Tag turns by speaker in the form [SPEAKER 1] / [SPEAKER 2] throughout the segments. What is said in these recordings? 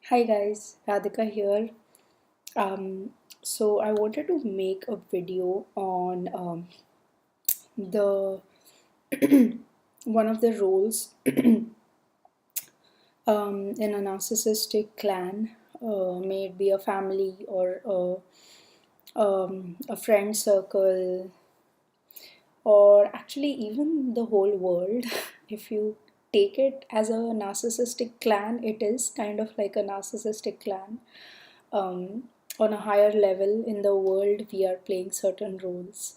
[SPEAKER 1] Hi guys, Radhika here. Um, so I wanted to make a video on the one of the roles in a narcissistic clan, may it be a family or a friend circle, or actually even the whole world. If you take it as a narcissistic clan, it is kind of like a narcissistic clan. On a higher level in the world, we are playing certain roles.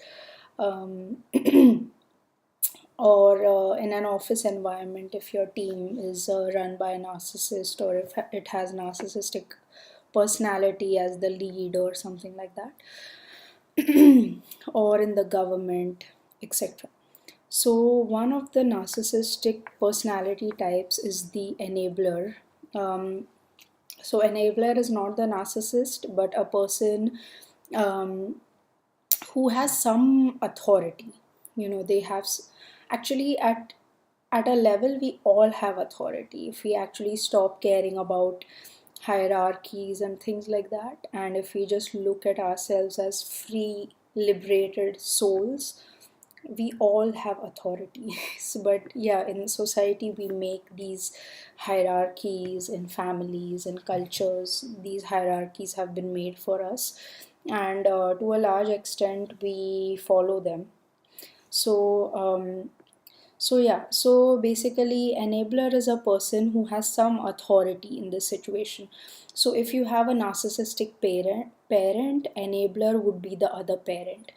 [SPEAKER 1] Um, or in an office environment, if your team is run by a narcissist, or if it has narcissistic personality as the lead or something like that, or in the government, etc. So, one of the narcissistic personality types is the enabler. Um, so, enabler is not the narcissist, but a person um, who has some authority. They have actually at a level we all have authority if we actually stop caring about hierarchies and things like that, and if we just look at ourselves as free liberated souls, we all have authorities. But yeah, in society we make these hierarchies in families and cultures. These hierarchies have been made for us, and to a large extent we follow them. So um, so yeah, so basically, enabler is a person who has some authority in this situation. So if you have a narcissistic parent, enabler would be the other parent.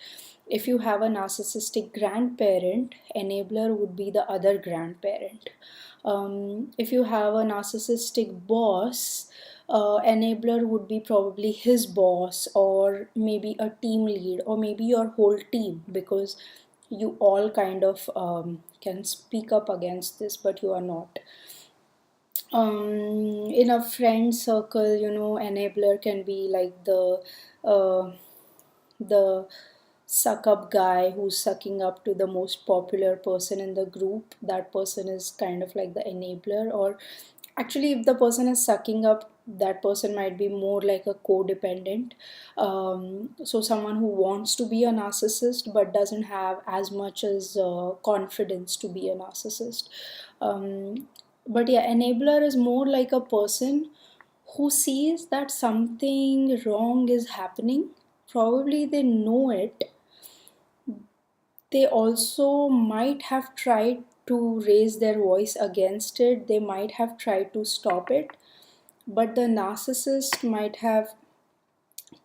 [SPEAKER 1] If you have a narcissistic grandparent, enabler would be the other grandparent. If you have a narcissistic boss, enabler would be probably his boss, or maybe a team lead, or maybe your whole team, because you all kind of can speak up against this, but you are not. In a friend circle, enabler can be like uh, the suck up guy who's sucking up to the most popular person in the group. That person is kind of like the enabler. Or actually, if the person is sucking up, that person might be more like a codependent. So someone who wants to be a narcissist but doesn't have as much as confidence to be a narcissist. Um, but yeah, enabler is more like a person who sees that something wrong is happening. Probably they know it. They also might have tried to raise their voice against it, they might have tried to stop it, but the narcissist might have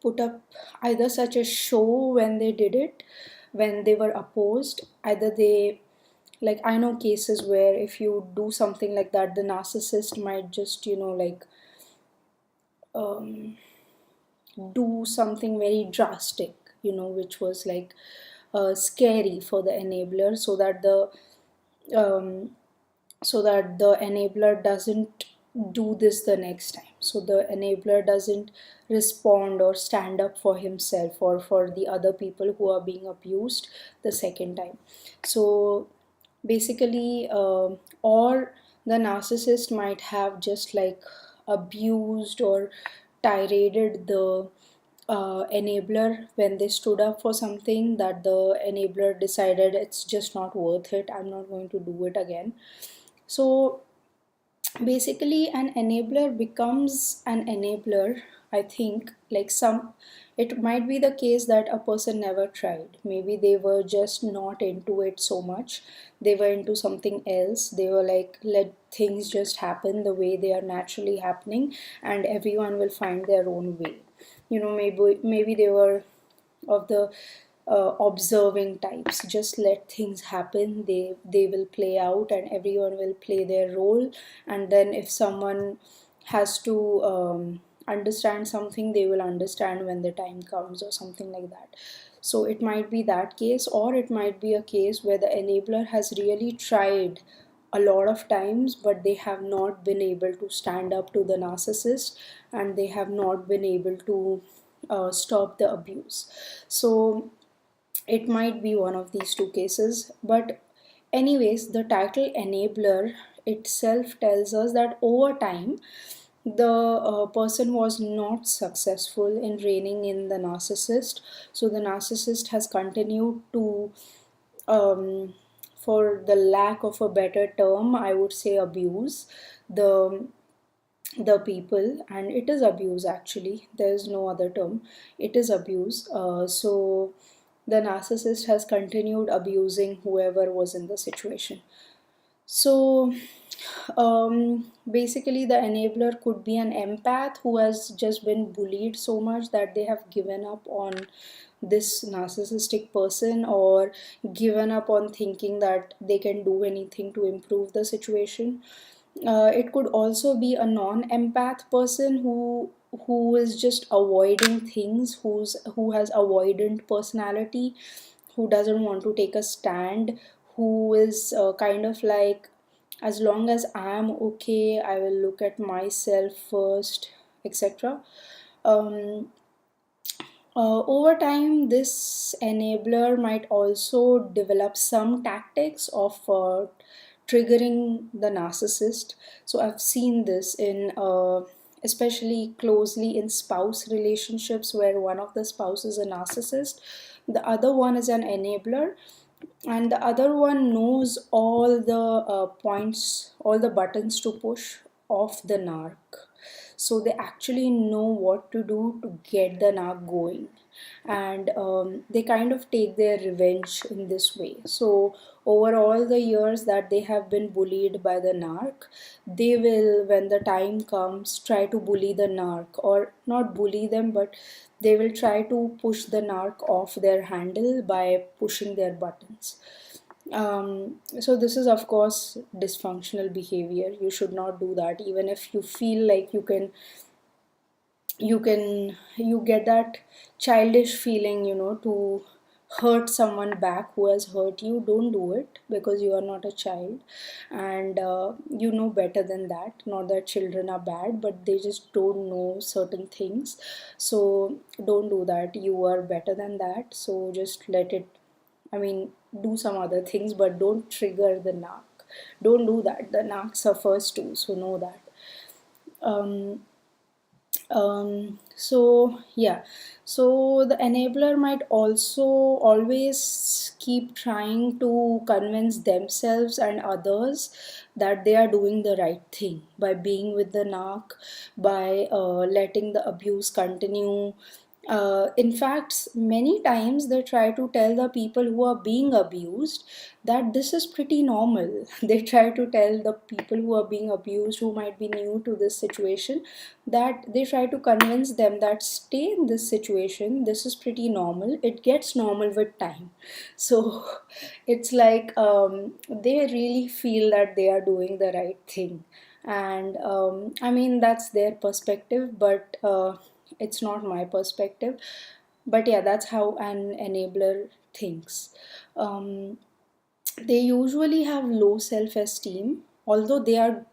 [SPEAKER 1] put up either such a show when they did it, when they were opposed. Either they, like, I know cases where if you do something like that, the narcissist might just, um, do something very drastic, which was like scary for the enabler, um, so that the enabler doesn't do this the next time. So the enabler doesn't respond or stand up for himself or for the other people who are being abused the second time. So basically, or the narcissist might have just like abused or tiraded the enabler when they stood up for something that the enabler decided it's just not worth it, I'm not going to do it again. So basically, an enabler becomes an enabler, I think. Like, some, it might be the case that a person never tried, maybe they were just not into it so much, they were into something else, they were like, let things just happen the way they are naturally happening, and everyone will find their own way. Maybe they were of the observing types. Just let things happen, they will play out, and everyone will play their role. And then if someone has to understand something, they will understand when the time comes, or something like that. So it might be that case, or it might be a case where the enabler has really tried a lot of times, but they have not been able to stand up to the narcissist, and they have not been able to stop the abuse. So it might be one of these two cases. But anyways, the title enabler itself tells us that over time, the person was not successful in reining in the narcissist. So the narcissist has continued to, um, for the lack of a better term, I would say, abuse the people. And it is abuse, actually, there is no other term, it is abuse. So the narcissist has continued abusing whoever was in the situation. So basically, the enabler could be an empath who has just been bullied so much that they have given up on this narcissistic person, or given up on thinking that they can do anything to improve the situation. It could also be a non-empath person who is just avoiding things, who has avoidant personality, who doesn't want to take a stand, who is kind of like, as long as I'm okay, I will look at myself first, etc. um, Over time, this enabler might also develop some tactics of triggering the narcissist. So I've seen this in, especially closely in spouse relationships, where one of the spouse is a narcissist, the other one is an enabler, and the other one knows all the points, all the buttons to push off the narc. So they actually know what to do to get the narc going, and they kind of take their revenge in this way. So over all the years that they have been bullied by the narc, they will, when the time comes, try to bully the narc, or not bully them, but they will try to push the narc off their handle by pushing their buttons. So this is, of course, dysfunctional behavior. You should not do that. Even if you feel like you get that childish feeling, to hurt someone back who has hurt you, don't do it, because you are not a child, and you know better than that. Not that children are bad, but they just don't know certain things. So don't do that, you are better than that. So just let it, I mean, do some other things, but don't trigger the narc. Don't do that. The narc suffers too, so know that. um, so yeah, so the enabler might also always keep trying to convince themselves and others that they are doing the right thing by being with the narc, by letting the abuse continue. In fact, many times they try to tell the people who are being abused that this is pretty normal. They try to tell the people who are being abused, who might be new to this situation, that they try to convince them that stay in this situation, this is pretty normal, it gets normal with time. So it's like, they really feel that they are doing the right thing. And I mean, that's their perspective, but it's not my perspective. But yeah, that's how an enabler thinks. um, they usually have low self-esteem, although they are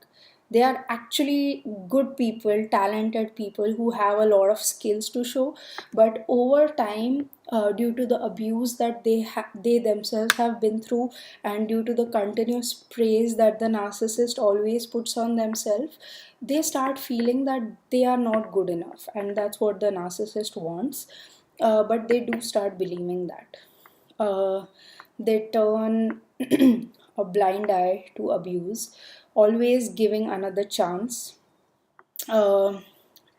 [SPEAKER 1] actually good people, talented people who have a lot of skills to show. But over time, due to the abuse that they themselves have been through, and due to the continuous praise that the narcissist always puts on themselves, they start feeling that they are not good enough, and that's what the narcissist wants. But they do start believing that. They turn a blind eye to abuse, always giving another chance uh,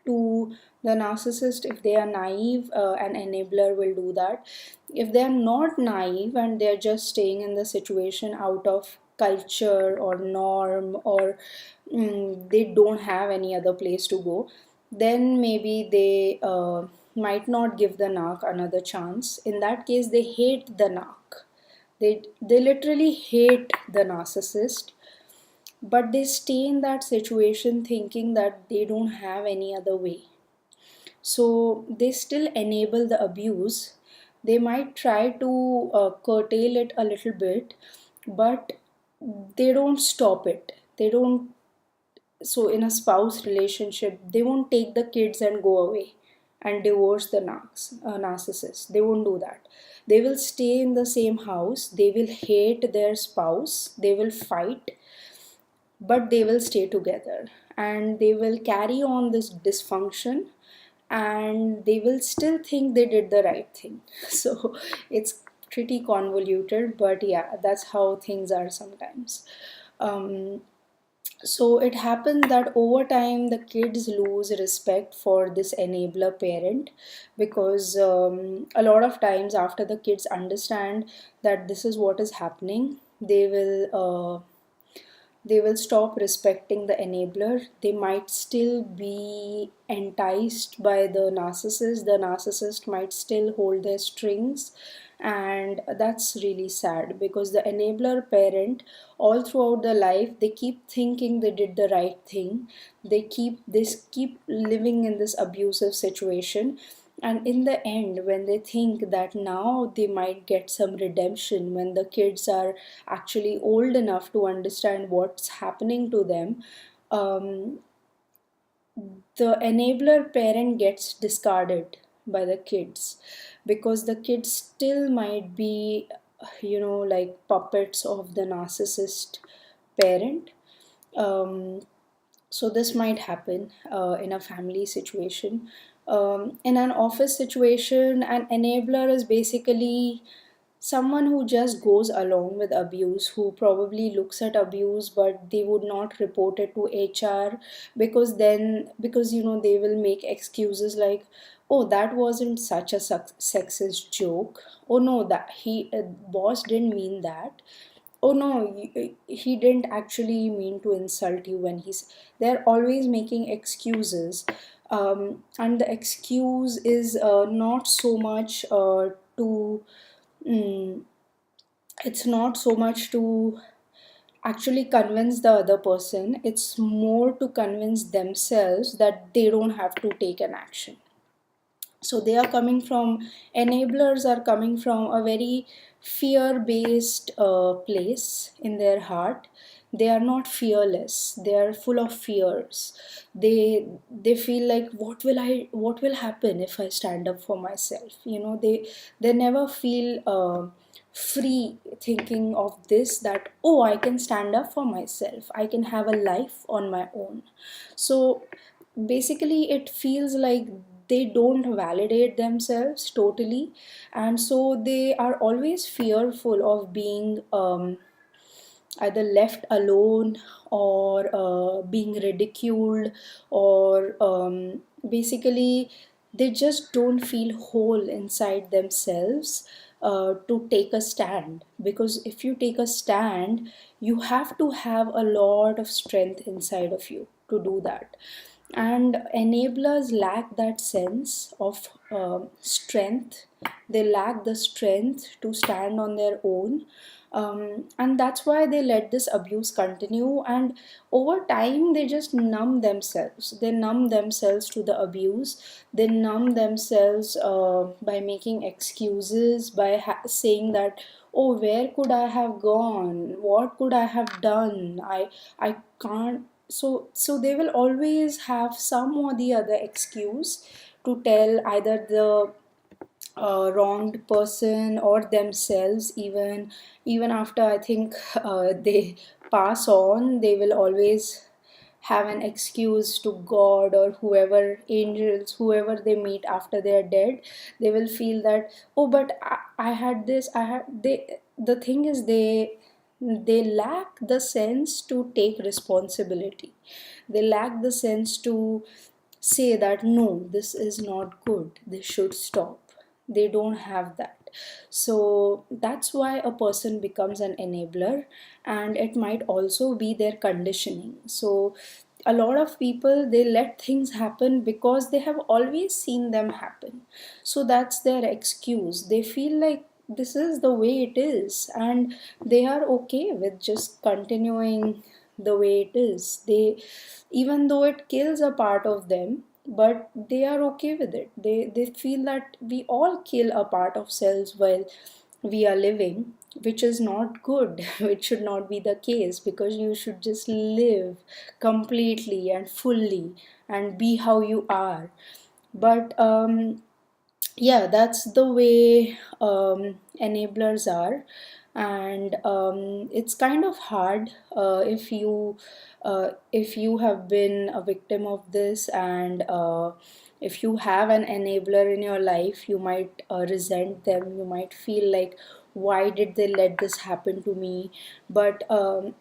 [SPEAKER 1] to the narcissist. If they are naive, an enabler will do that. If they are not naive and they're just staying in the situation out of culture or norm, or they don't have any other place to go, then maybe they might not give the narc another chance. In that case, they hate the narc. They literally hate the narcissist, but they stay in that situation thinking that they don't have any other way. So they still enable the abuse. They might try to curtail it a little bit, but they don't stop it. They don't. So in a spouse relationship, they won't take the kids and go away and divorce the narcissist. They won't do that. They will stay in the same house. They will hate their spouse. They will fight, but they will stay together. and they will carry on this dysfunction, and they will still think they did the right thing. So it's pretty convoluted, but yeah, that's how things are sometimes. um, so it happens that over time the kids lose respect for this enabler parent, because a lot of times after the kids understand that this is what is happening, they will stop respecting the enabler. They might still be enticed by the narcissist. The narcissist might still hold their strings. And that's really sad, because the enabler parent, all throughout their life, they keep thinking they did the right thing. They keep living in this abusive situation, and in the end, when they think that now they might get some redemption, when the kids are actually old enough to understand what's happening to them, um, the enabler parent gets discarded by the kids, because the kids still might be, like puppets of the narcissist parent. Um, so this might happen in a family situation. In an office situation, an enabler is basically someone who just goes along with abuse, who probably looks at abuse but they would not report it to HR, because they will make excuses like, oh, that wasn't such a sexist joke, oh no, that he boss didn't mean that, oh no, he didn't actually mean to insult you. When he's They're always making excuses. And the excuse is not so much to mm, it's not so much to actually convince the other person, it's more to convince themselves that they don't have to take an action. So they are coming from Enablers are coming from a very fear based place in their heart. They are not fearless, they are full of fears. They feel like, what will happen if I stand up for myself? They never feel free thinking of this, that, oh, I can stand up for myself, I can have a life on my own. So basically it feels like they don't validate themselves totally, and so they are always fearful of being either left alone, or being ridiculed, or basically they just don't feel whole inside themselves to take a stand. Because if you take a stand, you have to have a lot of strength inside of you to do that. And enablers lack that sense of strength. They lack the strength to stand on their own. And that's why they let this abuse continue, and over time they just numb themselves. They numb themselves to the abuse. They numb themselves by making excuses, by saying that, oh, where could I have gone, what could I have done, I can't. So they will always have some or the other excuse to tell either the wronged person or themselves. Even after, I think, they pass on, they will always have an excuse to God or whoever, angels, whoever they meet after they are dead. They will feel that, oh, but I had this, I had they the thing is, they lack the sense to take responsibility. They lack the sense to say that, no, this is not good, this should stop. They don't have that. So that's why a person becomes an enabler, and it might also be their conditioning. So a lot of people, they let things happen because they have always seen them happen. So that's their excuse. They feel like this is the way it is, and they are okay with just continuing the way it is. They, even though it kills a part of them, but they are okay with it. They feel that we all kill a part of selves while we are living, which is not good. It should not be the case, because you should just live completely and fully and be how you are. But yeah, that's the way enablers are. And it's kind of hard if you have been a victim of this, and if you have an enabler in your life, you might resent them. You might feel like, why did they let this happen to me? But um,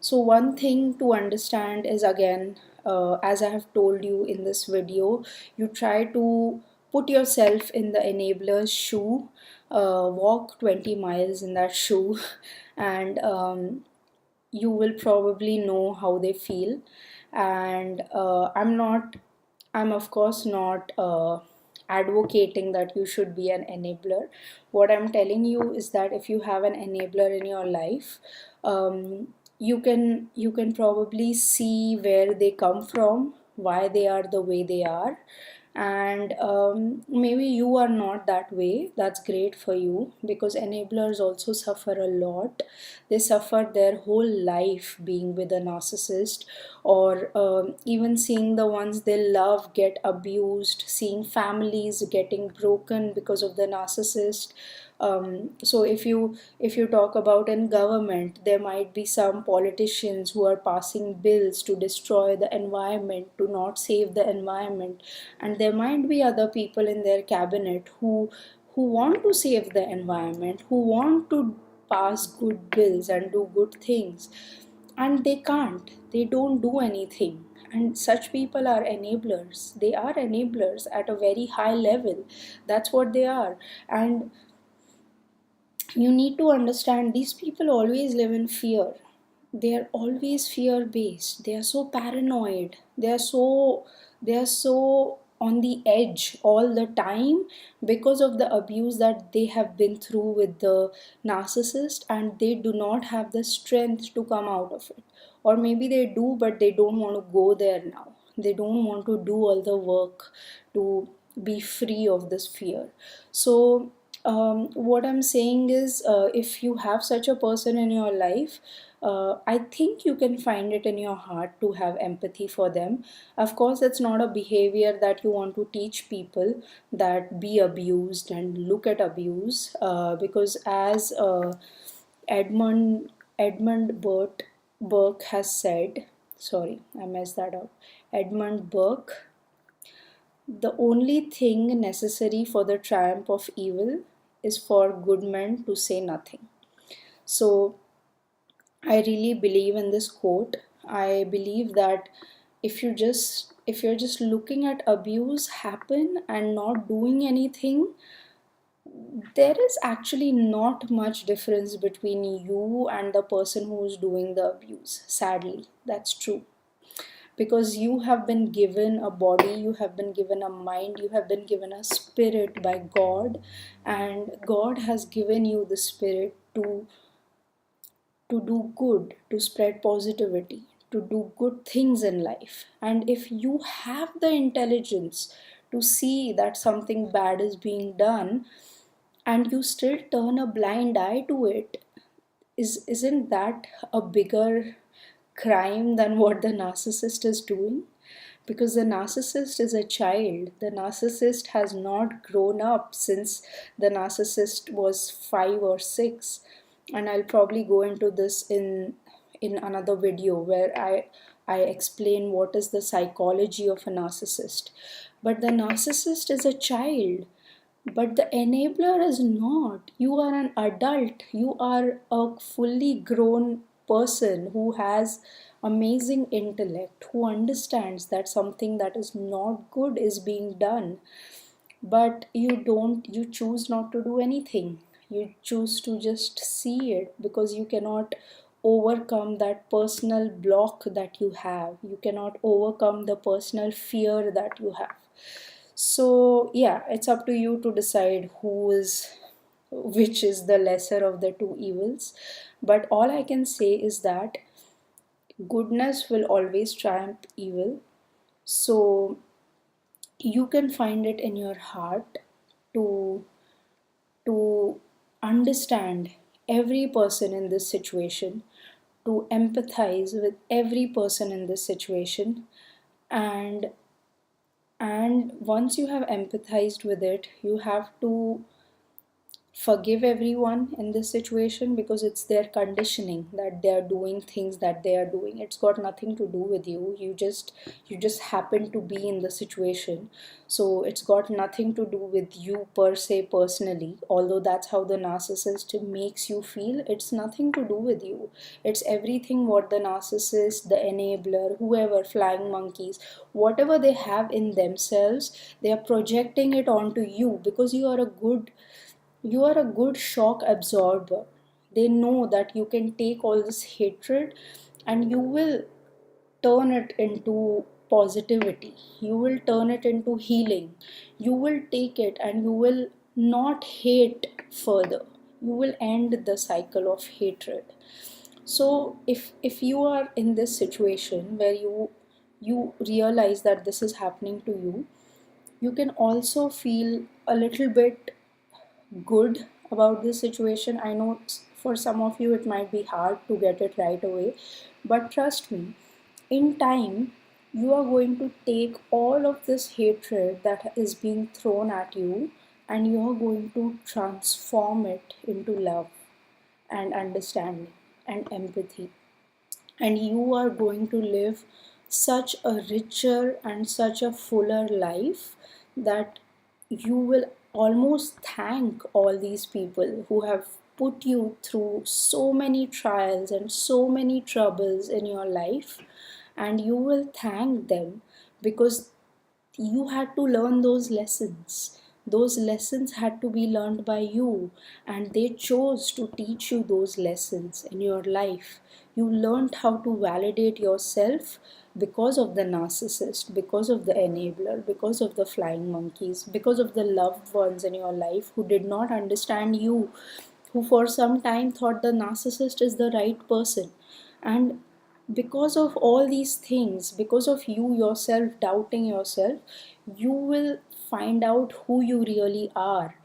[SPEAKER 1] so, one thing to understand is, again, as I have told you in this video, you try to put yourself in the enabler's shoe, walk 20 miles in that shoe, and you will probably know how they feel. And I'm of course not advocating that you should be an enabler. What I'm telling you is that if you have an enabler in your life, you can probably see where they come from, why they are the way they are, and maybe you are not that way. That's great for you, because enablers also suffer a lot. They suffer their whole life being with a narcissist, or even seeing the ones they love get abused, seeing families getting broken because of the narcissist. So if you talk about in government, there might be some politicians who are passing bills to destroy the environment, to not save the environment, and there might be other people in their cabinet who want to save the environment, who want to pass good bills and do good things, and they can't. They don't do anything. And such people are enablers. They are enablers at a very high level. That's what they are. And you need to understand, these people always live in fear. They are always fear based. They are so paranoid. They are so on the edge all the time, because of the abuse that they have been through with the narcissist, and they do not have the strength to come out of it. Or maybe they do, but they don't want to go there now. They don't want to do all the work to be free of this fear. So what I'm saying is, if you have such a person in your life, I think you can find it in your heart to have empathy for them. Of course, it's not a behavior that you want to teach people, that be abused and look at abuse, because as Edmund Burke has said, sorry, I messed that up. Edmund Burke, the only thing necessary for the triumph of evil is for good men to say nothing. So I really believe in this quote. I believe that if you're just looking at abuse happen and not doing anything, there is actually not much difference between you and the person who is doing the abuse. Sadly, that's true, because you have been given a body, you have been given a mind, you have been given a spirit by God, and God has given you the spirit to do good, to spread positivity, to do good things in life. And if you have the intelligence to see that something bad is being done, and you still turn a blind eye to it, isn't that a bigger crime than what the narcissist is doing? Because the narcissist is a child. The narcissist has not grown up since the narcissist was 5 or 6. And I'll probably go into this in another video where I explain what is the psychology of a narcissist. But the narcissist is a child, but the enabler is not. You are an adult. You are a fully grown person who has amazing intellect, who understands that something that is not good is being done. But you choose not to do anything. You choose to just see it, because you cannot overcome that personal block that you have. You cannot overcome the personal fear that you have. So, yeah, it's up to you to decide which is the lesser of the two evils. But all I can say is that goodness will always triumph evil. So, you can find it in your heart to to understand every person in this situation, to empathize with every person in this situation, and once you have empathized with it, you have to forgive everyone in this situation, because it's their conditioning that they are doing things that they are doing. It's got nothing to do with you. You just happen to be in the situation. So it's got nothing to do with you per se personally, although that's how the narcissist makes you feel. It's nothing to do with you. It's everything what the narcissist, the enabler, whoever, flying monkeys, whatever they have in themselves, they are projecting it onto you, because you are a good shock absorber. They know that you can take all this hatred and you will turn it into positivity. You will turn it into healing. You will take it and you will not hate further. You will end the cycle of hatred. So if you are in this situation where you realize that this is happening to you, you can also feel a little bit good about this situation. I know for some of you it might be hard to get it right away, but trust me, in time, you are going to take all of this hatred that is being thrown at you and you are going to transform it into love and understanding and empathy. And you are going to live such a richer and such a fuller life that you will almost thank all these people who have put you through so many trials and so many troubles in your life, and you will thank them because you had to learn those lessons. Those lessons had to be learned by you, and they chose to teach you those lessons in your life. You learned how to validate yourself because of the narcissist, because of the enabler, because of the flying monkeys, because of the loved ones in your life who did not understand you, who for some time thought the narcissist is the right person. And because of all these things, because of you yourself doubting yourself, you will find out who you really are,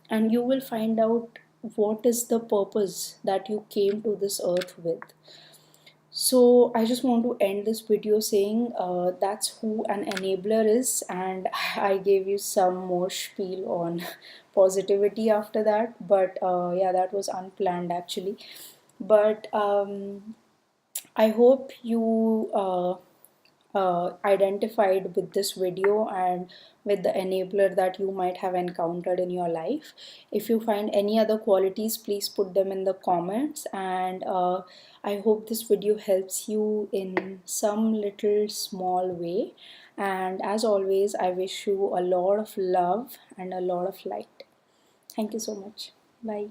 [SPEAKER 1] and you will find out what is the purpose that you came to this earth with. So I just want to end this video saying that's who an enabler is, and I gave you some more spiel on positivity after that. But yeah, that was unplanned actually. But I hope you identified with this video and with the enabler that you might have encountered in your life. If you find any other qualities, please put them in the comments. And I hope this video helps you in some little small way. And as always, I wish you a lot of love and a lot of light. Thank you so much. Bye.